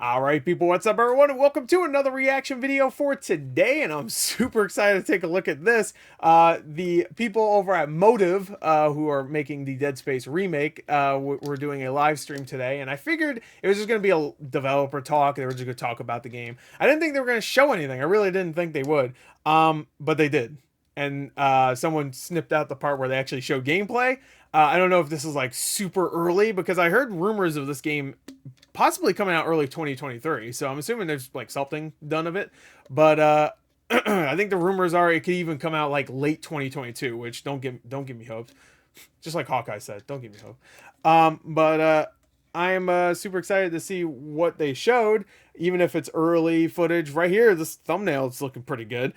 Alright people, what's up everyone, and welcome to another reaction video for today, and I'm super excited to take a look at this. The people over at Motive, who are making the Dead Space remake, we're doing a live stream today, and I figured it was just going to be a developer talk. They were just going to talk about the game. I didn't think they were going to show anything. I really didn't think they would, but they did. And someone snipped out the part where they actually showed gameplay. I don't know if this is like super early, because I heard rumors of this game possibly coming out early 2023, so I'm assuming there's like something done of it, but I think the rumors are it could even come out like late 2022, which don't give me hope. Just like Hawkeye said, don't give me hope. But I'm super excited to see what they showed, even if it's early footage. Right here, this thumbnail is looking pretty good.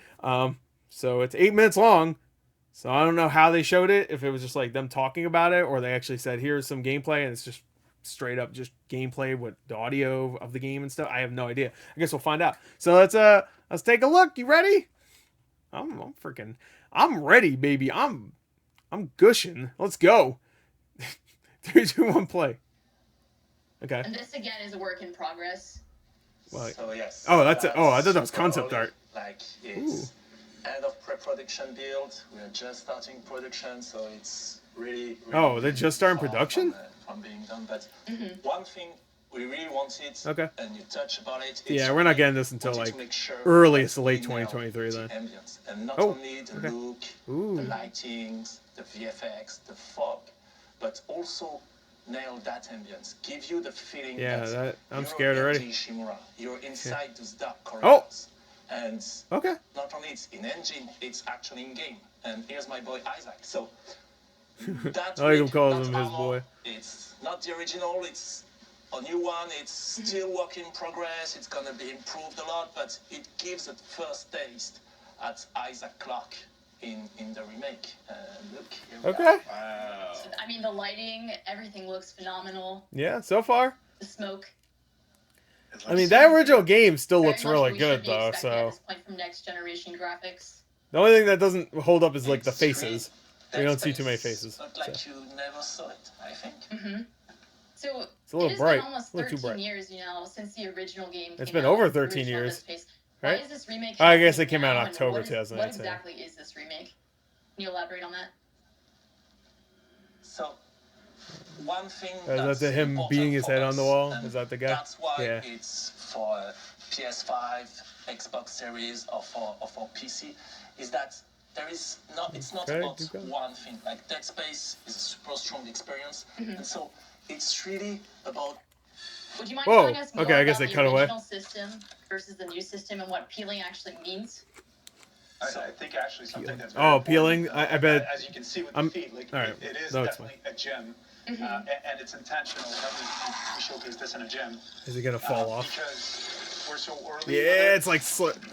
So it's 8 minutes long, so I don't know how they showed it, if it was just like them talking about it, or they actually said here's some gameplay and it's just straight up just gameplay with the audio of the game and stuff. I have no idea. I guess we'll find out. So let's take a look. You ready? I'm ready, baby. I'm gushing. Let's go. 3, 2, 1, play. Okay. And this again is a work in progress. Well, so yes. Oh, that's it. Oh, I thought that was concept art. Like it's end of pre-production build. We are just starting production, so it's really oh, they're just starting production? From being done, but one thing we really wanted, and you touch about it. Yeah, we're not getting this until like earliest late 2023 then. Ambience, and not only the look, the lighting, the VFX, the fog, but also nail that ambience. Give you the feeling that I'm scared already. Shimura. You're inside those dark corridors. And not only it's in engine, it's actually in game. And here's my boy Isaac. So that I like him calls him his boy. It's not the original, it's a new one, it's still work in progress, it's gonna be improved a lot, but it gives a first taste at Isaac Clarke in the remake. Look, here we are. Wow. I mean, the lighting, everything looks phenomenal. Yeah, so far. The smoke. I mean, that original game still looks really good, though, so... At this point from next generation graphics. The only thing that doesn't hold up is, like, the faces. We don't see too many faces. Look like you never saw it, I think. So, it's a little bright. Been almost 13 years, you know, since the original game It's been over 13 years. Why is this remake I guess it came out in October 2018. What exactly is this remake? Can you elaborate on that? So, one thing is that him beating his head on the wall? Is that the guy? That's why it's for PS5, Xbox Series, or for PC, is that it's not about one thing. Like Dead Space is a super strong experience, and so it's really about. Would you mind telling us more I guess they cut away. Original system versus the new system and what peeling actually means? I think actually something that's peeling. I bet. As you can see with the feet, like it is definitely a gym, and it's intentional that we showcase this in a gym. Is it gonna fall off? Because we're so early. Yeah, it's like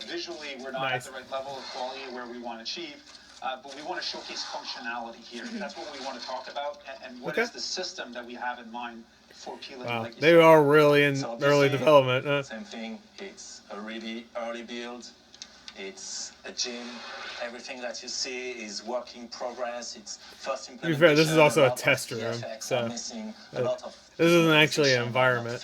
visually we're not at the right level of quality where we want to achieve, but we want to showcase functionality here. That's what we want to talk about, and what is the system that we have in mind for peeling. Wow, like they are really in early development. Same thing. It's a really early build. It's a gym. Everything that you see is work in progress. It's first implementation. To be fair, this is also a test room, so this isn't actually an environment.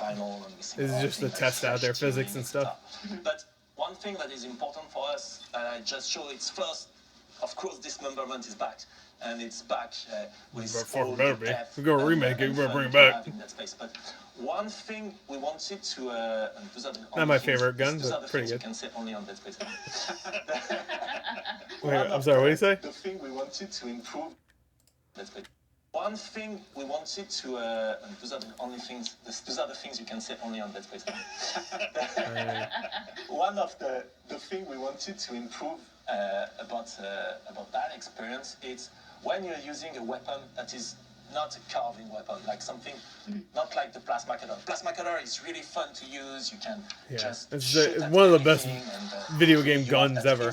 This is just a test out there, physics and stuff. But one thing that is important for us, I just show it's first. Of course, dismemberment is back, and it's back with all the depth. We're gonna remake it. We're gonna bring it back. But one thing we wanted to not my favorite gun, but pretty good. You can say only on Dead Space. Wait, I'm sorry. What do you say? The thing we wanted to improve. One thing we wanted to. Those are the only things. Those are the things you can say only on Dead Space. One of the thing we wanted to improve about that experience is when you're using a weapon that is not a carving weapon, like something not like the plasma cutter. Plasma cutter is really fun to use. You can just it's one of the best video game guns ever.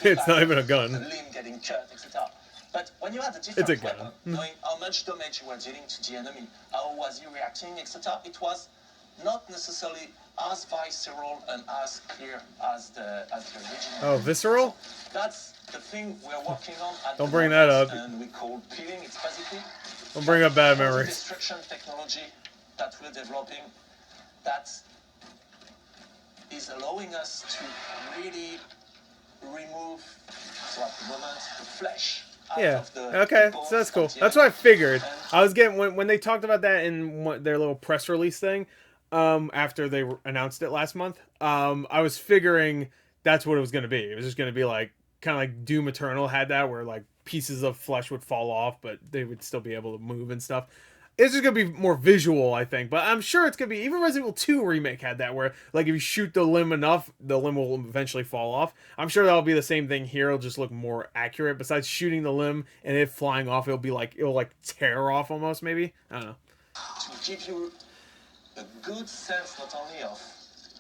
It's not even a gun. The limb getting cut, etc. But when you had a different weapon, knowing how much damage you were dealing to the enemy, how was he reacting, etc., it was not necessarily as visceral and as clear as the original. Oh, visceral? So that's the thing we're working on at Don't bring that up. And we call peeling. It's basically don't bring up bad memories. Destruction technology that we're developing that is allowing us to really remove, so at the moment, the flesh out Yeah. of the Okay. bones So that's cool. of the That's what I enemy. figured. And I was getting when they talked about that in their little press release thing, after they announced it last month. I was figuring that's what it was going to be. It was just going to be like kind of like Doom Eternal had that, where like pieces of flesh would fall off, but they would still be able to move and stuff. It's just gonna be more visual, I think, but I'm sure it's gonna be. Even Resident Evil 2 remake had that, where like if you shoot the limb enough, the limb will eventually fall off. I'm sure that'll be the same thing here. It'll just look more accurate. Besides shooting the limb and it flying off, it'll like tear off almost. Maybe, I don't know. to give you a good sense not only of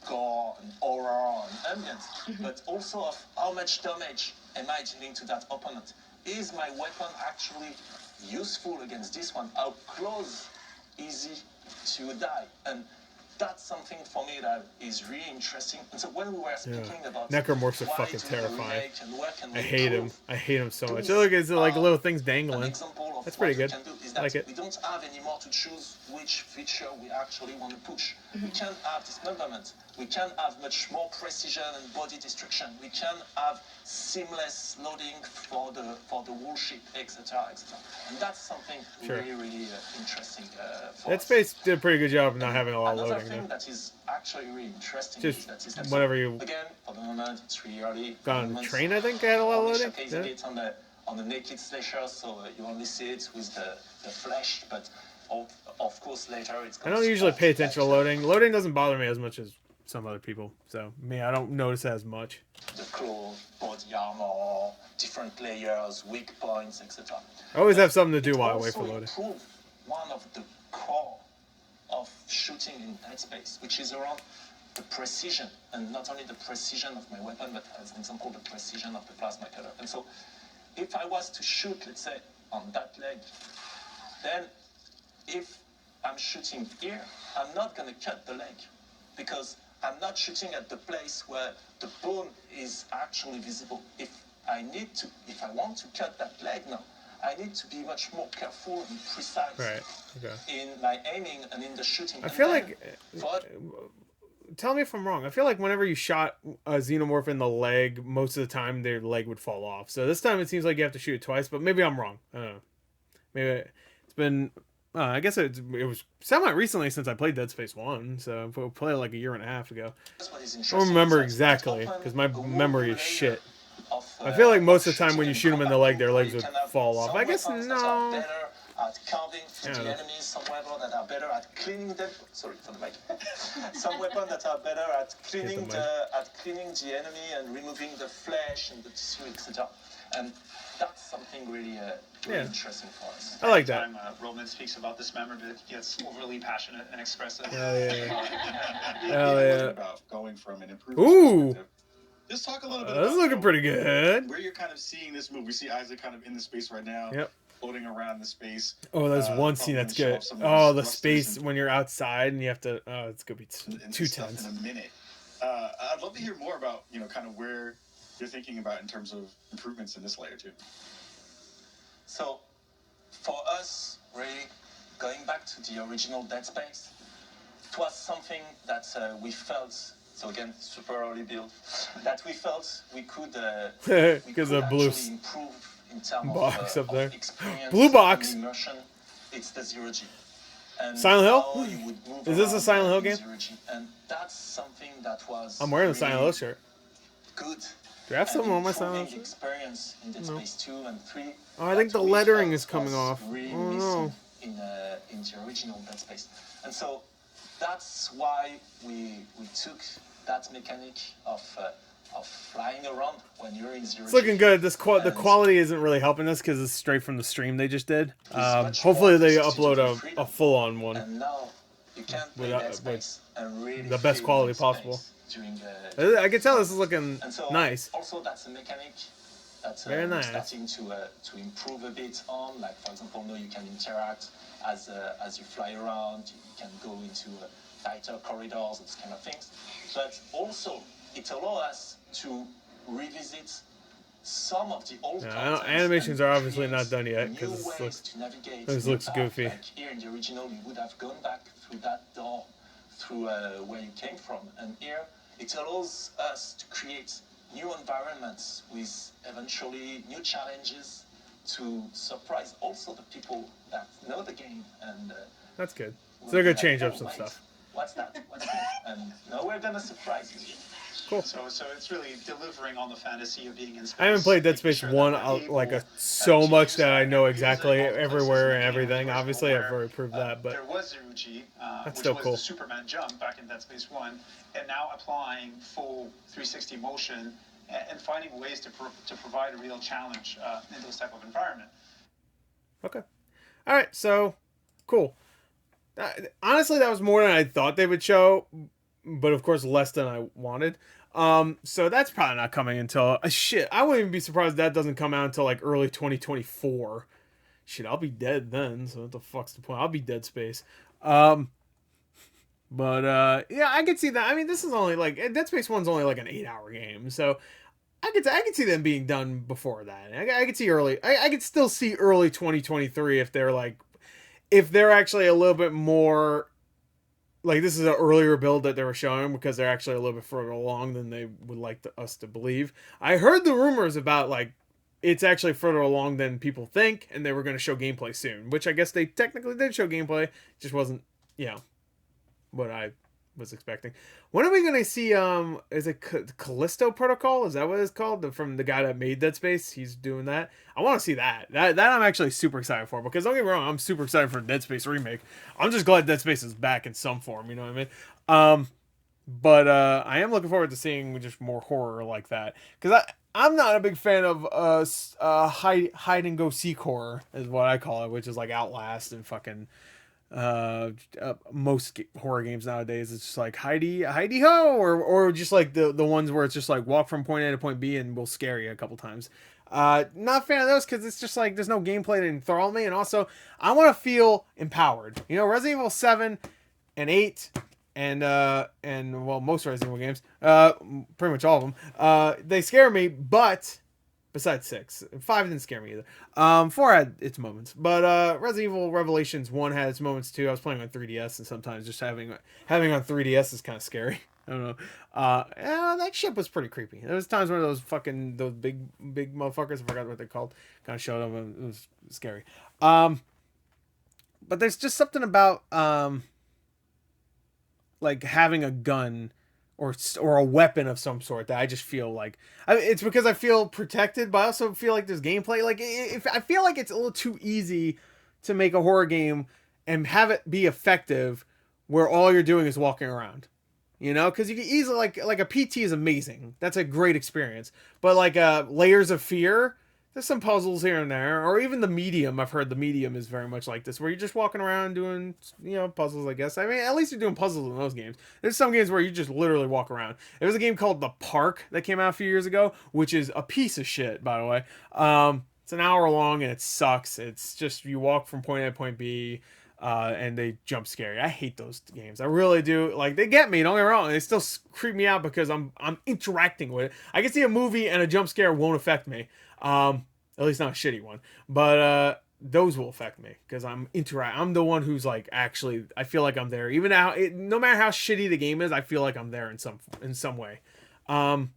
gore and horror and ambience, but also of how much damage am I dealing to that opponent. Is my weapon actually useful against this one? How close is he to die? And that's something for me that is really interesting. And so when we were speaking about Necromorphs are why fucking do we terrifying. remake and where can we I hate him. improve, I hate him so much. these Look, it's like are little things an dangling. example of That's what pretty we good. can do is I that like it. we don't have anymore to choose which feature we actually want to push. We can have dismemberment. We can have much more precision and body destruction. We can have seamless loading for the whole ship, etc., etc. And that's something Sure. really interesting for Dead us. Space did a pretty good job of not having a lot of Another loading thing though. that is actually really interesting Just is that is whenever you again, for the moment, it's really early. got on the train, I think I had a lot of Only loading. showcasing Yeah. it on the naked slasher, so you only see it with the flesh, but of course later it's I going don't to usually support, pay attention to like, loading. Loading doesn't bother me as much as some other people. So me, I don't notice as much. the clothes, body armor, different layers, weak points, etc. I always have something to do It while I wait for also loading. improved one of the core of shooting in Dead Space, which is around the precision, and not only the precision of my weapon, but as an example, the precision of the plasma cutter. And so, if I was to shoot, let's say, on that leg, then if I'm shooting here, I'm not going to cut the leg, because I'm not shooting at the place where the bone is actually visible. If I want to cut that leg now, I need to be much more careful and precise Right. Okay. in my aiming and in the shooting. I And feel then like. Tell me if I'm wrong. I feel like whenever you shot a xenomorph in the leg, most of the time their leg would fall off. So this time it seems like you have to shoot it twice, but maybe I'm wrong. I don't know. Maybe it's been. I guess it was semi recently since I played Dead Space 1, so I played it like a year and a half ago. that's what is I interesting, don't remember is that it exactly opened because my a whole memory is layer shit. of, I feel like most of of the time when you shooting shoot them in the combat leg, their where legs you would can have fall off. some I guess weapons that are no. better at carving through Yeah. the enemies, some weapons that are better at cleaning them. Sorry for the mic. Some weapons that are better at cleaning mic. the enemy and removing the flesh and the tissue, etc. And that's something really Yeah. interesting for us. I like that. Anytime Roman speaks about dismemberment, he gets overly passionate and expressive. Hell yeah. Hell yeah. About going from an improvement Ooh. perspective. Just talk a little bit This about is looking pretty good. where you're kind of seeing this move. We see Isaac kind of in the space right now, Yep. floating around the space. Oh, there's one probably scene that's gonna show good. off some of Oh, those the thrusters space and- when you're outside and you have to. Oh, it's gonna be and too stuff tense. in a minute. I'd love to hear more about kind of where you're thinking about in terms of improvements in this layer too. So, for us, really, going back to the original Dead Space, it was something that we felt, so again, super early build, that we felt we could, Because of blue actually improve in terms box up of there. experience Blue box. and immersion. It's the Zero G. And Silent Hill? how you would move Is this a around Silent Hill in game? Zero G. And that's something that was I'm wearing the really Silent Hill shirt. good. Do I have And some on my improving Silent the Hill shirt? experience in Dead No. Space 2 and 3. Oh, I think that the we lettering felt is coming was off. really Oh, missing no. in the original Dead Space. And so that's why we took that mechanic of flying around when you're in zero. It's looking good. The And quality isn't really helping us because it's straight from the stream they just did. much Hopefully more they easy to upload do a freedom. full-on one. And now you can play Without- Dead Space and really the best feel quality Dead possible. Space during I can tell this is looking and so nice. also that's a mechanic that Very we're nice. starting to improve a bit on. Like for example, now you can interact as you fly around. You can go into tighter corridors, those kind of things. But also it allows us to revisit some of the old Yeah, content animations and are obviously create not done yet, new 'cause this ways looks- to navigate. this new looks path. goofy. Like here in the original, you would have gone back through that door, through where you came from, and here it allows us to create new environments with eventually new challenges to surprise also the people that know the game. And That's good. will So they're be gonna change "Oh, up some wait, stuff. What's that? What's that? And now we're gonna surprise you. Cool. So it's really delivering on the fantasy of being in space. I haven't played Dead making Space sure that 1 we're able, like so to much use that I that know and use it exactly in multiple places everywhere in and the game, everything. first of all, Obviously, I've where, already proved that, but there was zero-G, that's which still was cool. the Superman jump back in Dead Space 1, and now applying full 360 motion and finding ways to provide a real challenge in those type of environment. Okay. All right. So cool. Honestly, that was more than I thought they would show, but of course less than I wanted. So that's probably not coming until shit. I wouldn't even be surprised if that doesn't come out until like early 2024. Shit, I'll be dead then. So what the fuck's the point? I'll be Dead Space. But yeah, I could see that. I mean, this is only like Dead Space 1's only like an 8-hour game, so I could see them being done before that. I could see early. I could still see early 2023 if they're like, if they're actually a little bit more like this is an earlier build that they were showing because they're actually a little bit further along than they would like us to believe. I heard the rumors about like it's actually further along than people think, and they were going to show gameplay soon, which I guess they technically did show gameplay. It just wasn't, you know, what I was expecting. When are we going to see, is it Callisto Protocol? Is that what it's called? From the guy that made Dead Space? He's doing that. I want to see that. That I'm actually super excited for, because don't get me wrong, I'm super excited for Dead Space Remake. I'm just glad Dead Space is back in some form, you know what I mean? But I am looking forward to seeing just more horror like that, because I'm not a big fan of hide and go seek horror is what I call it, which is like Outlast and fucking most horror games nowadays. It's just like hidey ho, or just like the ones where it's just like walk from point A to point B and we'll scare you a couple times. Not a fan of those because it's just like there's no gameplay to enthrall me, and also I want to feel empowered. You know, Resident Evil 7 and 8 and well, most Resident Evil games, pretty much all of them, they scare me, but besides 6, 5 didn't scare me either. 4 had its moments, but Resident Evil Revelations 1 had its moments too. I was playing on 3DS, and sometimes just having on 3DS is kind of scary. I don't know. That ship was pretty creepy. There was times where those big motherfuckers, I forgot what they're called, kind of showed up, and it was scary. But there's just something about like having a gun or a weapon of some sort that I just feel like it's because I feel protected, but I also feel like there's gameplay. Like if I feel like it's a little too easy to make a horror game and have it be effective, where all you're doing is walking around, you know, because you can easily like a PT is amazing. That's a great experience, but like Layers of Fear, there's some puzzles here and there, or even the Medium. I've heard the Medium is very much like this, where you're just walking around doing, you know, puzzles, I guess. I mean, at least you're doing puzzles in those games. There's some games where you just literally walk around. There was a game called The Park that came out a few years ago, which is a piece of shit, by the way. It's an hour long and it sucks. It's just you walk from point A to point B, and they jump scare you. I hate those games. I really do. Like, they get me, don't get me wrong. They still creep me out because I'm interacting with it. I can see a movie and a jump scare won't affect me. At least not a shitty one. But those will affect me because I'm the one who's like, actually, I feel like I'm there. Even now, no matter how shitty the game is, I feel like I'm there in some way. But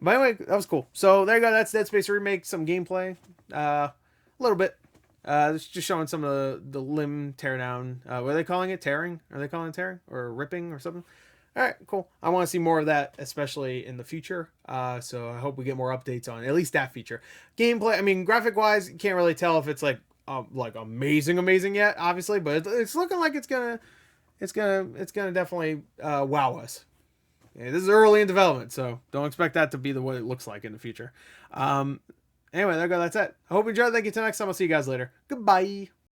anyway, that was cool. So there you go. That's Dead Space Remake. Some gameplay, a little bit. Just showing some of the limb teardown. What are they calling it? Tearing? Are they calling it tearing or ripping or something? All right, cool. I want to see more of that, especially in the future. So I hope we get more updates on at least that feature. Gameplay. I mean, graphic wise, you can't really tell if it's like amazing yet, obviously, but it's looking like it's gonna definitely wow us. Yeah, this is early in development, so don't expect that to be the way it looks like in the future. Anyway, there you go. That's it. I hope you enjoyed. Thank you. Till next time. I'll see you guys later. Goodbye.